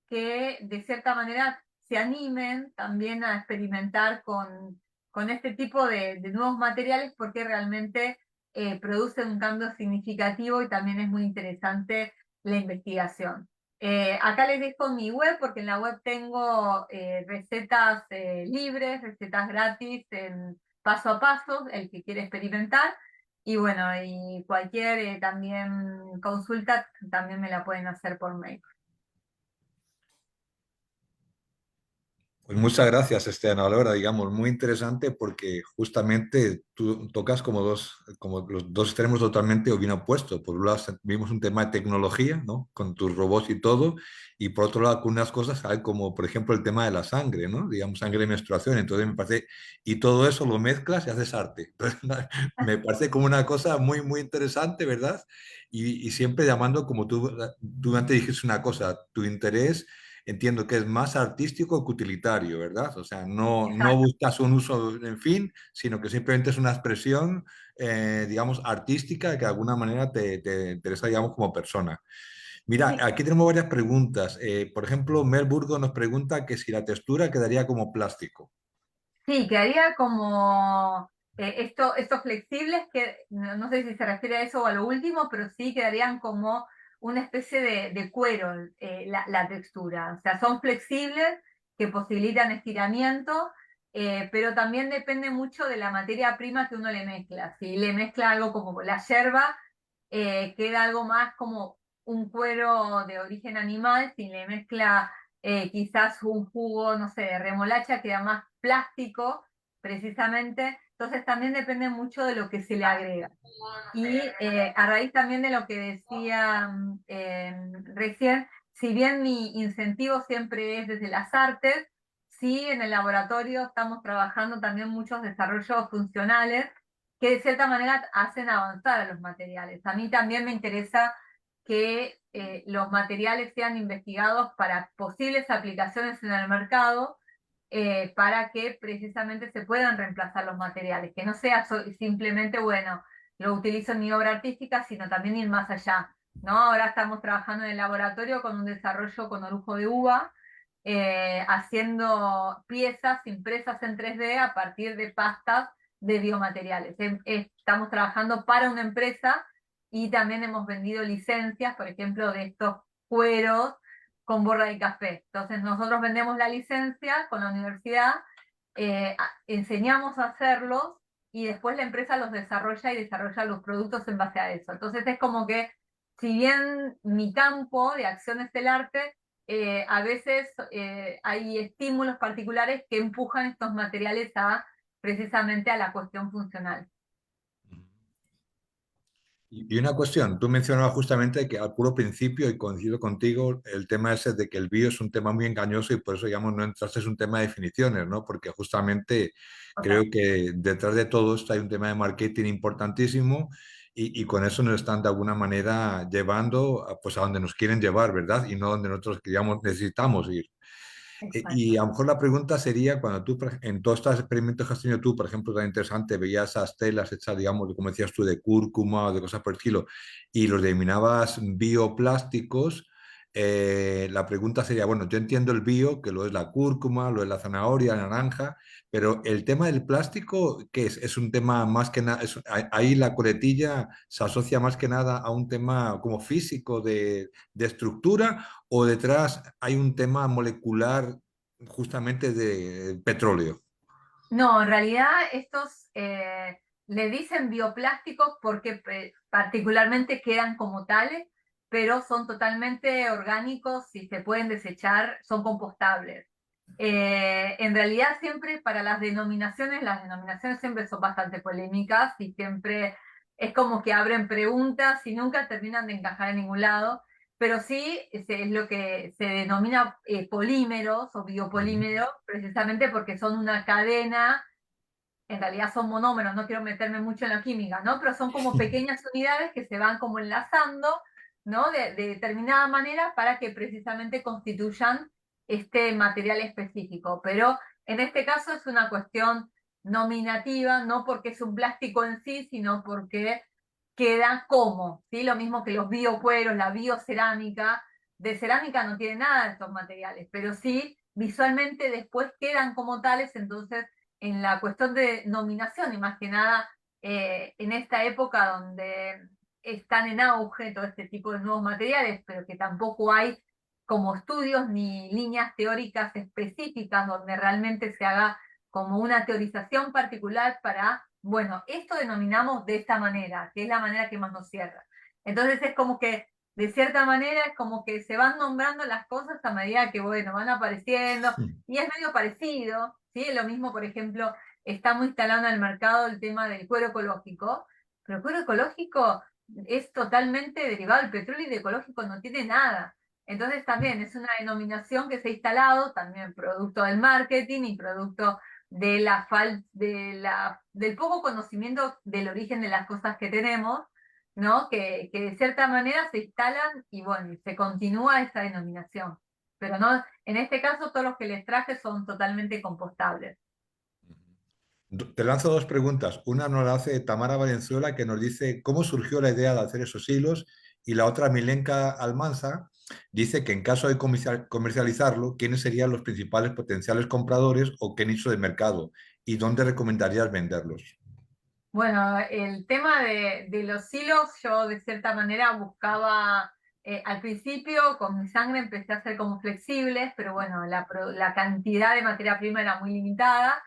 S2: que de cierta manera se animen también a experimentar con este tipo de nuevos materiales porque realmente producen un cambio significativo y también es muy interesante la investigación. Acá les dejo mi web porque en la web tengo recetas libres, recetas gratis en paso a paso, el que quiere experimentar. Y bueno, y cualquier también consulta también me la pueden hacer por mail.
S1: Pues muchas gracias, Esteban. Ahora, digamos, muy interesante porque justamente tú tocas como los dos extremos totalmente o bien opuestos. Por un lado, vimos un tema de tecnología, ¿no? Con tus robots y todo, y por otro lado, con unas cosas hay como, por ejemplo, el tema de la sangre, ¿no? Digamos, sangre de menstruación. Entonces, me parece, y todo eso lo mezclas y haces arte. Entonces, me parece como una cosa muy, muy interesante, ¿verdad? Y siempre llamando, como tú antes dijiste una cosa, tu interés entiendo que es más artístico que utilitario, ¿verdad? O sea, no
S2: Exacto.
S1: buscas un uso en fin, sino que simplemente es una expresión, digamos, artística que de alguna manera te interesa, digamos, como persona. Mira,
S2: Sí,
S1: aquí tenemos varias preguntas. Por ejemplo, Mel Burgo nos pregunta que si la textura quedaría como plástico.
S2: sí, quedaría como estos flexibles que no sé si se refiere a eso o a lo último, pero sí quedarían como una especie de cuero la textura. O sea, son flexibles que posibilitan estiramiento, pero también depende mucho de la materia prima que uno le mezcla. Si le mezcla algo como la yerba, queda algo más como un cuero de origen animal. Si le mezcla quizás un jugo, no sé, de remolacha, queda más plástico, precisamente. Entonces también depende mucho de lo que se le agrega. Y a raíz también de lo que decía recién, si bien mi incentivo siempre es desde las artes, sí en el laboratorio estamos trabajando también muchos desarrollos funcionales que de cierta manera hacen avanzar a los materiales. A mí también me interesa que los materiales sean investigados para posibles aplicaciones en el mercado, para que precisamente se puedan reemplazar los materiales, que no sea simplemente, bueno, lo utilizo en mi obra artística, sino también ir más allá, ¿no? Ahora estamos trabajando en el laboratorio con un desarrollo con orujo de uva, haciendo piezas impresas en 3D a partir de pastas de biomateriales. Estamos trabajando para una empresa y también hemos vendido licencias, por ejemplo, de estos cueros con borra de café. Entonces nosotros vendemos la licencia con la universidad, enseñamos a hacerlos y después la empresa los desarrolla y desarrolla los productos en base a eso. Entonces es como que, si bien mi campo de acción es el arte, a veces hay estímulos particulares que empujan estos materiales a precisamente a la cuestión funcional.
S1: Y una cuestión, tú mencionabas justamente que al puro principio, y coincido contigo, el tema ese de que el bio es un tema muy engañoso y por eso, digamos, no entraste en un tema de definiciones, ¿no? Porque justamente creo
S2: Total.
S1: que detrás de todo esto hay un tema de marketing importantísimo y con eso nos están de alguna manera llevando pues, a donde nos quieren llevar, ¿verdad? Y no donde nosotros, digamos, necesitamos ir. Y
S2: Exacto.
S1: a lo mejor la pregunta sería, cuando tú, en todos estos experimentos que has tenido tú, por ejemplo, tan interesante, veías esas telas hechas, digamos, como decías tú, de cúrcuma o de cosas por el estilo, y los denominabas bioplásticos, la pregunta sería, bueno, yo entiendo el bio, que lo es la cúrcuma, lo es la zanahoria, la naranja, pero el tema del plástico, ¿qué es? Es un tema más que nada, ahí la coletilla se asocia más que nada a un tema como físico de estructura o detrás hay un tema molecular justamente de petróleo.
S2: No, en realidad estos le dicen bioplásticos porque particularmente quedan como tales, pero son totalmente orgánicos y se pueden desechar, son compostables. En realidad siempre para las denominaciones siempre son bastante polémicas y siempre es como que abren preguntas y nunca terminan de encajar en ningún lado, pero sí es lo que se denomina polímeros o
S1: Ujú.
S2: biopolímeros, precisamente porque son una cadena, en realidad son monómeros, no quiero meterme mucho en la química, ¿no? Pero son como pequeñas unidades que se van como enlazando, ¿no? De determinada manera para que precisamente constituyan este material específico. Pero en este caso es una cuestión nominativa, no porque es un plástico en sí, sino porque queda como, ¿sí? Lo mismo que los biocueros, la biocerámica. De cerámica no tiene nada de estos materiales, pero sí visualmente después quedan como tales, entonces en la cuestión de nominación y más que nada en esta época donde están en auge todo este tipo de nuevos materiales, pero que tampoco hay como estudios ni líneas teóricas específicas donde realmente se haga como una teorización particular para, bueno, esto denominamos de esta manera, que es la manera que más nos cierra. Entonces es como que, de cierta manera, es como que se van nombrando las cosas a medida que, bueno, van apareciendo, y es medio parecido, ¿sí? Lo mismo, por ejemplo, está muy instalado en el mercado el tema del cuero ecológico, pero el cuero ecológico es totalmente derivado del petróleo y de ecológico no tiene nada. Entonces también es una denominación que se ha instalado, también producto del marketing y producto de del poco conocimiento del origen de las cosas que tenemos, ¿no? Que de cierta manera se instalan y bueno, y se continúa esa denominación. Pero no, en este caso todos los que les traje son totalmente compostables.
S1: Te lanzo dos preguntas. Una nos la hace Tamara Valenzuela, que nos dice cómo surgió la idea de hacer esos hilos, y la otra, Milenka Almanza, dice que en caso de comercializarlo, ¿quiénes serían los principales potenciales compradores o qué nicho de mercado y dónde recomendarías venderlos?
S2: Bueno, el tema de los hilos, yo de cierta manera buscaba, al principio con mi sangre empecé a hacer como flexibles, pero bueno, la cantidad de materia prima era muy limitada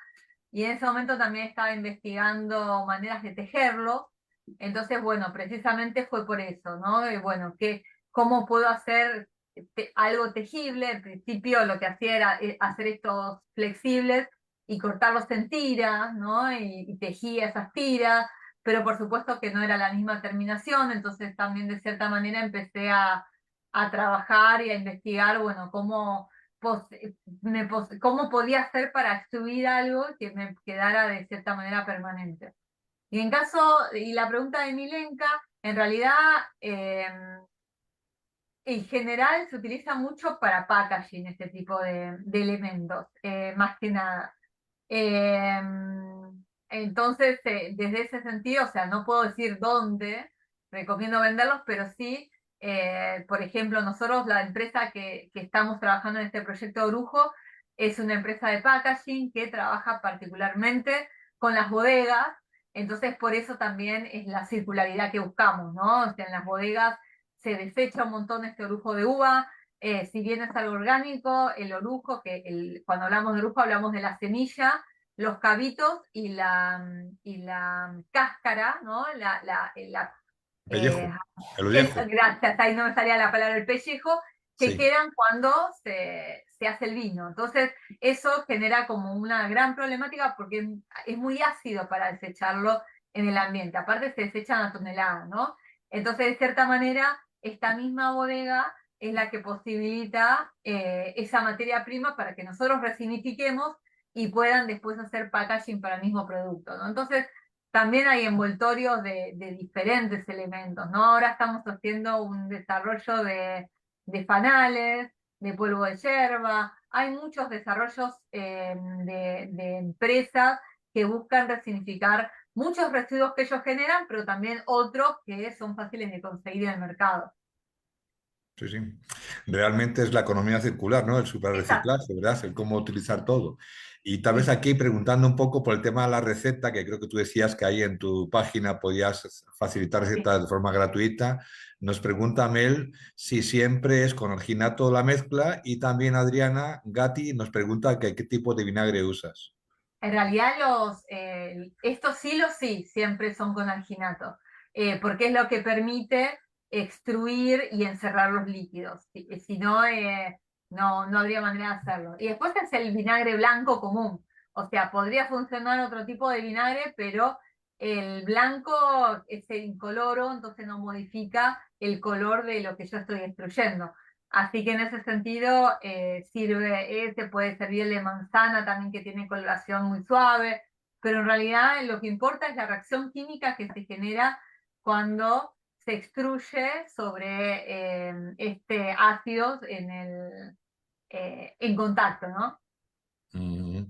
S2: y en ese momento también estaba investigando maneras de tejerlo. Entonces, bueno, precisamente fue por eso, ¿no? Bueno, ¿cómo puedo hacer algo tejible? Al principio lo que hacía era hacer estos flexibles y cortarlos en tiras, ¿no? Y tejía esas tiras, pero por supuesto que no era la misma terminación, entonces también de cierta manera empecé a trabajar y a investigar, bueno, pos- cómo podía hacer para extruir algo que me quedara de cierta manera permanente. Y en caso, y la pregunta de Milenka, en realidad, en general se utiliza mucho para packaging este tipo de elementos, más que nada. Eh, entonces, desde ese sentido, o sea, no puedo decir dónde recomiendo venderlos, pero sí, por ejemplo, nosotros, la empresa que estamos trabajando en este proyecto de Orujo, es una empresa de packaging que trabaja particularmente con las bodegas, entonces por eso también es la circularidad que buscamos, ¿no? O sea, en las bodegas se desecha un montón este orujo de uva, si bien es algo orgánico, el orujo, cuando hablamos de orujo hablamos de la semilla, los cabitos y la cáscara, ¿no? Eh,
S1: Pellejo, el ollejo.
S2: gracias, ahí no me salía la palabra el pellejo, que
S1: Sí.
S2: quedan cuando se hace el vino. Entonces, eso genera como una gran problemática porque es muy ácido para desecharlo en el ambiente. Aparte, se desechan a toneladas, ¿no? Entonces, de cierta manera, esta misma bodega es la que posibilita esa materia prima para que nosotros resignifiquemos y puedan después hacer packaging para el mismo producto, ¿no? Entonces, también hay envoltorios de diferentes elementos, ¿no? Ahora estamos haciendo un desarrollo de fanales, de polvo de yerba, hay muchos desarrollos de empresas que buscan resignificar muchos residuos que ellos generan, pero también otros que son fáciles de conseguir en el mercado.
S1: Sí, sí. Realmente es la economía circular, ¿no? El
S2: Exacto,
S1: superreciclaje, ¿verdad? El cómo utilizar todo. Y tal vez
S2: sí.
S1: aquí preguntando un poco por el tema de la receta, que creo que tú decías que ahí en tu página podías facilitar
S2: Sí.
S1: recetas de forma gratuita, nos pregunta Mel si siempre es con orginato la mezcla y también Adriana Gatti nos pregunta que qué tipo de vinagre usas.
S2: En realidad estos silos sí, siempre son con alginato, porque es lo que permite extruir y encerrar los líquidos. Si no, no habría manera de hacerlo. Y después es el vinagre blanco común. O sea, podría funcionar otro tipo de vinagre, pero el blanco es incoloro, entonces no modifica el color de lo que yo estoy extruyendo. Así que en ese sentido sirve ese, puede servir el de manzana también que tiene coloración muy suave, pero en realidad lo que importa es la reacción química que se genera cuando se extruye sobre ácidos en contacto, ¿no?
S1: Mm.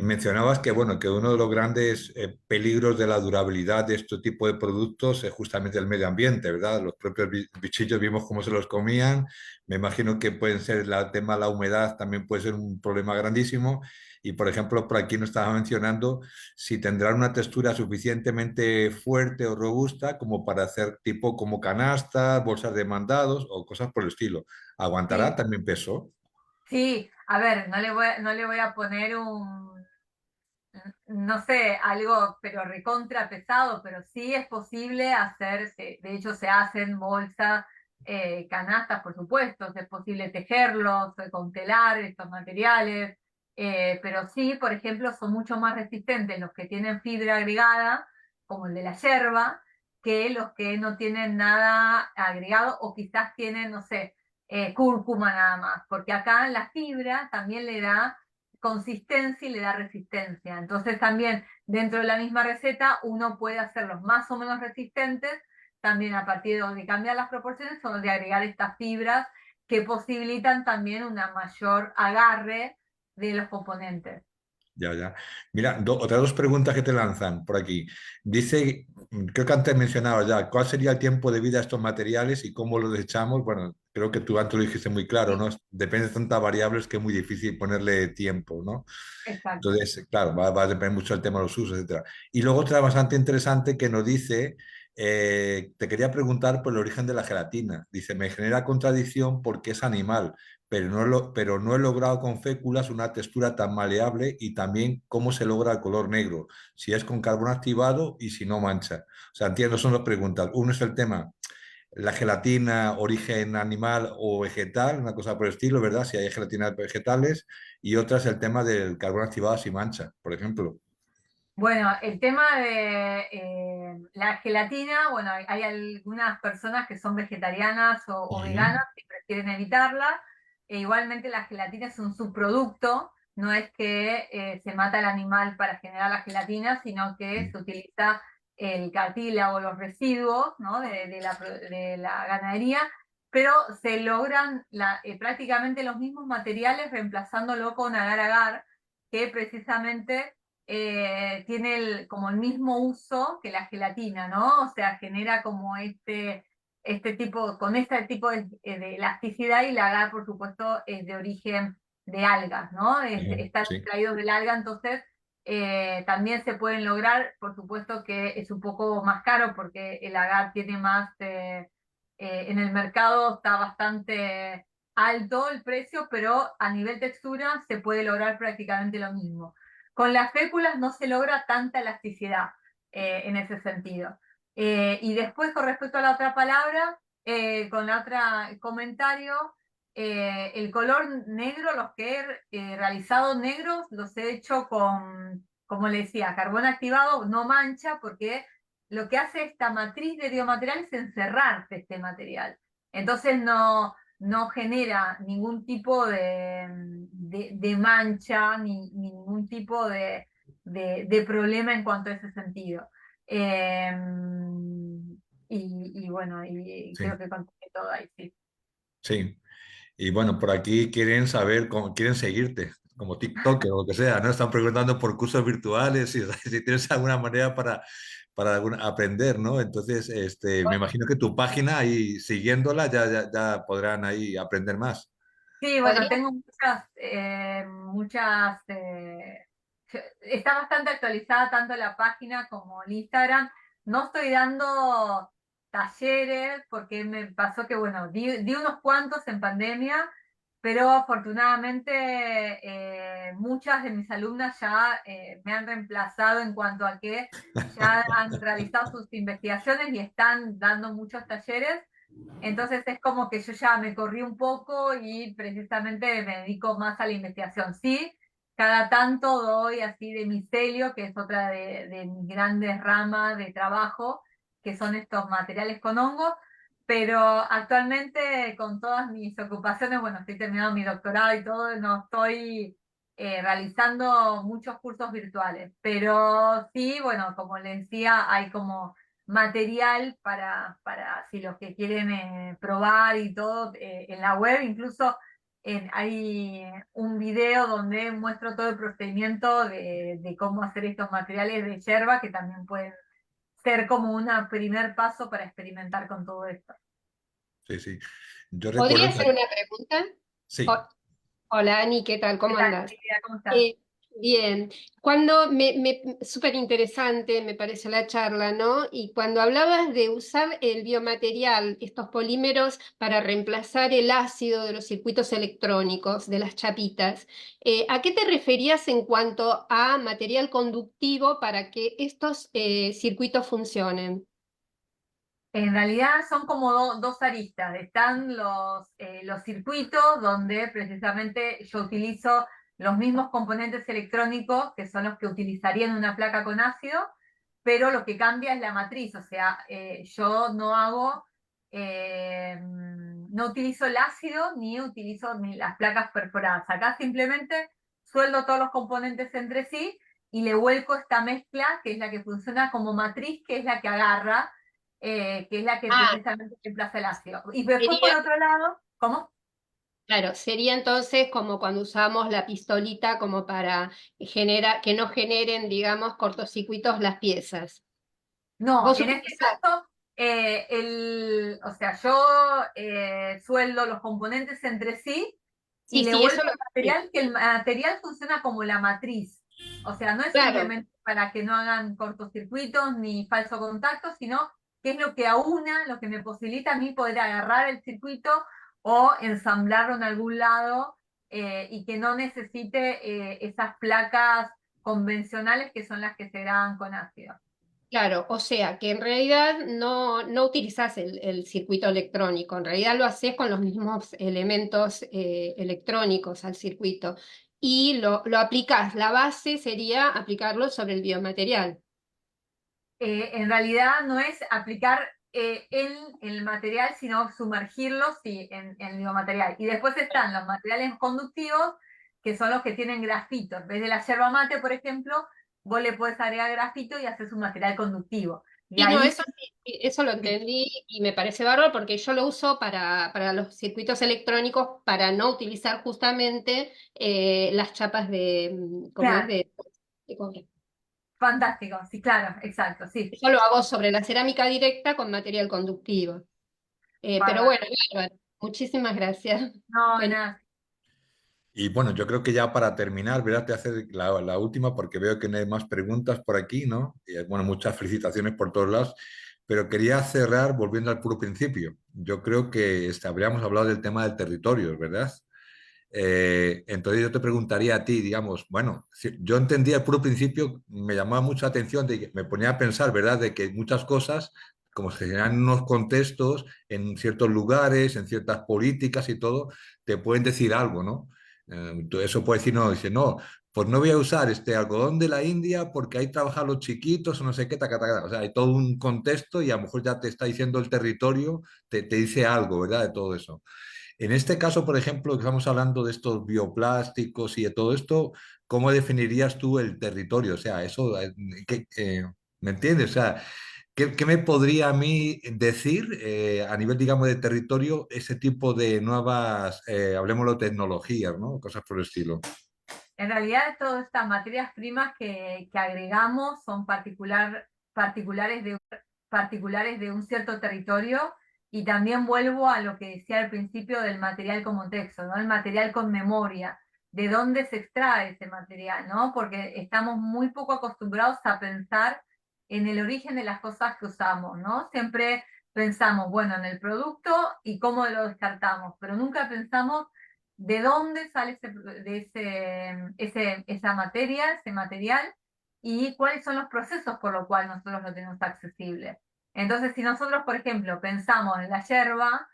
S1: Mencionabas que, bueno, que uno de los grandes peligros de la durabilidad de este tipo de productos es justamente el medio ambiente, ¿verdad? Los propios bichillos vimos cómo se los comían. Me imagino que pueden ser el tema de la humedad también puede ser un problema grandísimo. Y, por ejemplo, por aquí nos estaba mencionando si tendrán una textura suficientemente fuerte o robusta como para hacer tipo como canastas, bolsas de mandados o cosas por el estilo. ¿Aguantará
S2: Sí,
S1: también peso?
S2: sí, a ver, no le voy a poner no sé, algo, pero recontra pesado, pero sí es posible hacer, de hecho se hacen bolsas, canastas, por supuesto, es posible tejerlos, con telar estos materiales, pero sí, por ejemplo, son mucho más resistentes los que tienen fibra agregada, como el de la yerba, que los que no tienen nada agregado o quizás tienen, no sé, cúrcuma nada más, porque acá la fibra también le da consistencia y le da resistencia. Entonces también dentro de la misma receta uno puede hacerlos más o menos resistentes, también a partir de cambiar las proporciones o de agregar estas fibras que posibilitan también una mayor agarre de los componentes.
S1: Ya, ya. Mira, otras dos preguntas que te lanzan por aquí. Dice, creo que antes mencionaba ya, ¿cuál sería el tiempo de vida de estos materiales y cómo los desechamos? Bueno, creo que tú antes lo dijiste muy claro,
S2: Sí,
S1: ¿no? Depende de tantas variables que es muy difícil ponerle tiempo, ¿no?
S2: exacto.
S1: Entonces, claro, va a depender mucho del tema de los usos, etcétera. Y luego otra bastante interesante que nos dice, te quería preguntar por el origen de la gelatina. Dice, me genera contradicción porque es animal, pero no he logrado con féculas una textura tan maleable y también cómo se logra el color negro, si es con carbón activado y si no mancha. O sea, entiendo, son dos preguntas. Uno es el tema, la gelatina, origen animal o vegetal, una cosa por el estilo, ¿verdad? Si hay gelatinas vegetales. Y otra es el tema del carbón activado si mancha, por ejemplo.
S2: Bueno, el tema de la gelatina, bueno, hay algunas personas que son vegetarianas o
S1: Ujú.
S2: veganas que prefieren evitarla. E igualmente la gelatina es un subproducto, no es que se mata el animal para generar la gelatina, sino que se utiliza el cartílago, los residuos, ¿no? De la ganadería, pero se logran prácticamente los mismos materiales reemplazándolo con agar-agar, que precisamente tiene como el mismo uso que la gelatina, ¿no? O sea, genera como con este tipo de elasticidad y la agar, por supuesto, es de origen de algas, ¿no?
S1: Ujú.
S2: Están
S1: Sí,
S2: extraídos del alga, entonces también se pueden lograr, por supuesto que es un poco más caro porque el agar tiene más, en el mercado está bastante alto el precio, pero a nivel textura se puede lograr prácticamente lo mismo. Con las féculas no se logra tanta elasticidad en ese sentido. Y después, con respecto a la otra palabra, con la otra comentario, el color negro, los que he realizado negros, los he hecho con, como le decía, carbón activado, no mancha, porque lo que hace esta matriz de biomaterial es encerrarse este material. Entonces no genera ningún tipo de mancha ni ningún tipo de problema en cuanto a ese sentido. Eh, y bueno, y creo
S1: sí,
S2: que contesté todo ahí, sí.
S1: sí. Y bueno, por aquí quieren saber, quieren seguirte, como TikTok o lo que sea, ¿no? Están preguntando por cursos virtuales, si, si tienes alguna manera para aprender, ¿no? Entonces, me imagino que tu página, ahí siguiéndola, ya podrán ahí aprender más.
S2: Sí, bueno,
S3: Podría,
S2: tengo está bastante actualizada tanto la página como el Instagram. No estoy dando talleres porque me pasó que, bueno, di unos cuantos en pandemia, pero afortunadamente muchas de mis alumnas ya me han reemplazado en cuanto a que ya han realizado sus investigaciones y están dando muchos talleres. Entonces es como que yo ya me corrí un poco y precisamente me dedico más a la investigación. Sí, cada tanto doy así de micelio, que es otra de mis grandes ramas de trabajo, que son estos materiales con hongos, pero actualmente con todas mis ocupaciones, bueno, estoy terminando mi doctorado y todo, no estoy realizando muchos cursos virtuales, pero sí, bueno, como les decía, hay como material para si los que quieren probar y todo en la web, incluso hay un video donde muestro todo el procedimiento de cómo hacer estos materiales de yerba, que también pueden ser como un primer paso para experimentar con todo esto.
S1: Sí, sí. Yo
S3: ¿Podría
S1: recuerdo
S3: hacer
S1: que...
S3: una pregunta?
S1: Sí.
S3: Ho- Hola, Ani, ¿qué tal?
S2: ¿Qué
S3: ¿Cómo
S2: tal,
S3: andás?
S2: Lidia? ¿Cómo estás?
S3: Eh, Bien, súper interesante me parece la charla, ¿no? Y cuando hablabas de usar el biomaterial, estos polímeros para reemplazar el ácido de los circuitos electrónicos, de las chapitas, ¿a qué te referías en cuanto a material conductivo para que estos circuitos funcionen?
S2: En realidad son como dos aristas. Están los circuitos donde precisamente yo utilizo los mismos componentes electrónicos que son los que utilizaría en una placa con ácido, pero lo que cambia es la matriz. O sea, yo no hago, no utilizo el ácido ni utilizo ni las placas perforadas. Acá simplemente sueldo todos los componentes entre sí y le vuelco esta mezcla que es la que funciona como matriz, que es la que agarra que es la que
S3: Ah,
S2: precisamente reemplaza el ácido. Y después, por
S3: sería,
S2: otro lado, ¿cómo?
S3: claro, sería entonces como cuando usamos la pistolita como para que no generen, digamos, cortocircuitos las piezas.
S2: No,
S3: Vos
S2: en este
S3: utilizás,
S2: caso, o sea, yo sueldo los componentes entre sí y
S3: sí,
S2: le
S3: sí, eso
S2: vuelvo
S3: lo
S2: el
S3: sí,
S2: material, que el material funciona como la matriz. O sea, no es
S3: claro,
S2: simplemente para que no hagan cortocircuitos ni falso contacto, sino que es lo que aúna, lo que me posibilita a mí poder agarrar el circuito o ensamblarlo en algún lado y que no necesite esas placas convencionales que son las que se graban con ácido.
S3: claro. O sea, que en realidad no utilizás el circuito electrónico, en realidad lo haces con los mismos elementos electrónicos al circuito y lo aplicás. La base sería aplicarlo sobre el biomaterial.
S2: En realidad no es aplicar el material, sino sumergirlo sí, en el biomaterial. Y después están los materiales conductivos, que son los que tienen grafito. En vez de la yerba mate, por ejemplo, vos le podés agregar grafito y haces un material conductivo. Y
S3: Sí, no,
S2: ahí
S3: eso sí, sí, eso lo
S2: sí,
S3: entendí y me parece bárbaro porque yo lo uso para los circuitos electrónicos para no utilizar justamente las chapas de, ¿cómo es?
S2: claro,
S3: De cobre.
S2: fantástico, sí, claro, exacto, sí.
S3: Yo lo hago sobre la cerámica directa con material conductivo. Pero
S2: Bárbaro.
S3: bueno, bárbaro. Muchísimas gracias.
S2: No,
S3: Bueno,
S2: nada.
S1: Y bueno, yo creo que ya para terminar, verás, te hacer la última porque veo que no hay más preguntas por aquí, ¿no? Y, bueno, muchas felicitaciones por todos lados, pero quería cerrar volviendo al puro principio. Yo creo que habríamos hablado del tema del territorio, ¿verdad? Entonces yo te preguntaría a ti, digamos, bueno, yo entendía el puro principio, me llamaba mucha atención, me ponía a pensar, ¿verdad?, de que muchas cosas, como se generan en unos contextos, en ciertos lugares, en ciertas políticas y todo, te pueden decir algo, ¿no? Eso puede decir, no, dice, no, pues no voy a usar este algodón de la India porque ahí trabajan los chiquitos o no sé qué, taca, taca, taca. O sea, hay todo un contexto y a lo mejor ya te está diciendo el territorio, te dice algo, ¿verdad?, de todo eso. En este caso, por ejemplo, que estamos hablando de estos bioplásticos y de todo esto, ¿cómo definirías tú el territorio? O sea, eso, ¿me entiendes? O sea, ¿qué me podría a mí decir a nivel, digamos, de territorio ese tipo de nuevas, hablemoslo, tecnologías, ¿no? Cosas por el estilo.
S2: En realidad, todas estas materias primas que agregamos son particulares de un cierto territorio y también vuelvo a lo que decía al principio del material como texto, ¿no? El material con memoria, de dónde se extrae ese material, ¿no? Porque estamos muy poco acostumbrados a pensar en el origen de las cosas que usamos, ¿no? Siempre pensamos, bueno, en el producto y cómo lo descartamos, pero nunca pensamos de dónde sale esa materia, ese material, y cuáles son los procesos por los cuales nosotros lo tenemos accesible. Entonces, si nosotros, por ejemplo, pensamos en la yerba,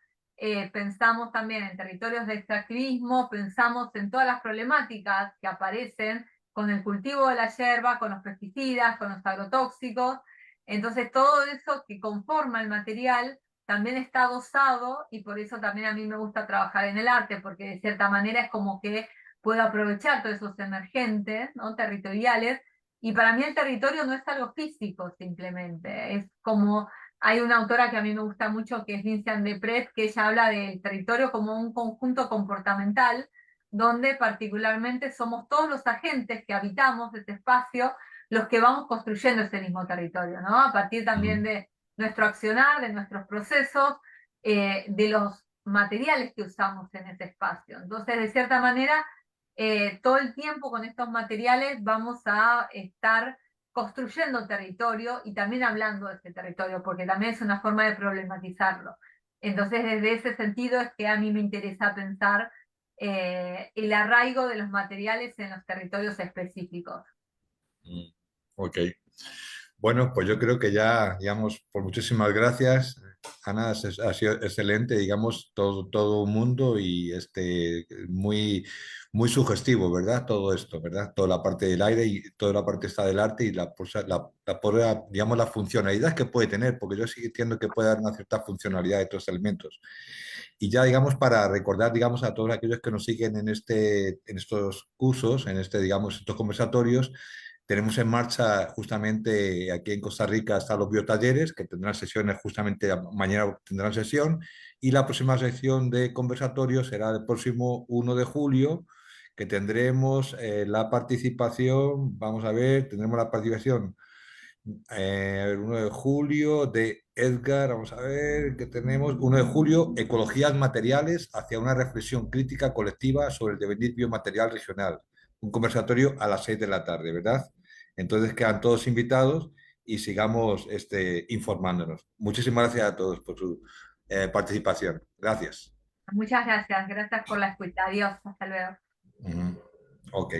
S2: pensamos también en territorios de extractivismo, pensamos en todas las problemáticas que aparecen con el cultivo de la yerba, con los pesticidas, con los agrotóxicos. Entonces, todo eso que conforma el material también está dosado, y por eso también a mí me gusta trabajar en el arte, porque de cierta manera es como que puedo aprovechar todos esos emergentes, ¿no? Territoriales, y para mí el territorio no es algo físico simplemente, es como, hay una autora que a mí me gusta mucho que es Vinciane Desprez, que ella habla del territorio como un conjunto comportamental, donde particularmente somos todos los agentes que habitamos ese espacio los que vamos construyendo ese mismo territorio, ¿no? A partir también
S1: Ujú.
S2: de nuestro accionar, de nuestros procesos, de los materiales que usamos en ese espacio. Entonces, de cierta manera, todo el tiempo con estos materiales vamos a estar construyendo territorio y también hablando de ese territorio, porque también es una forma de problematizarlo. Entonces, desde ese sentido es que a mí me interesa pensar el arraigo de los materiales en los territorios específicos.
S1: Mm, ok. Bueno, pues yo creo que ya, digamos, por muchísimas gracias. Ana, ha sido excelente, digamos, todo un mundo y muy, muy sugestivo, ¿verdad? Todo esto, ¿verdad? Toda la parte del aire y toda la parte está del arte y digamos, la funcionalidad que puede tener, porque yo sí entiendo que puede dar una cierta funcionalidad de estos elementos. Y ya, digamos, para recordar, digamos, a todos aquellos que nos siguen en estos cursos, digamos, estos conversatorios, tenemos en marcha justamente aquí en Costa Rica están los biotalleres, que tendrán sesiones justamente mañana tendrán sesión, y la próxima sesión de conversatorio será el próximo 1 de julio, que tendremos la participación, vamos a ver, tendremos la participación el 1 de julio de Edgar, vamos a ver qué tenemos. 1 de julio, Ecologías Materiales hacia una reflexión crítica colectiva sobre el devenir biomaterial regional. Un conversatorio a las 6 de la tarde, ¿verdad? Entonces quedan todos invitados y sigamos informándonos. Muchísimas gracias a todos por su participación. Gracias.
S2: Muchas gracias, gracias por la escucha. Adiós, hasta luego.
S1: Ujú. Ok.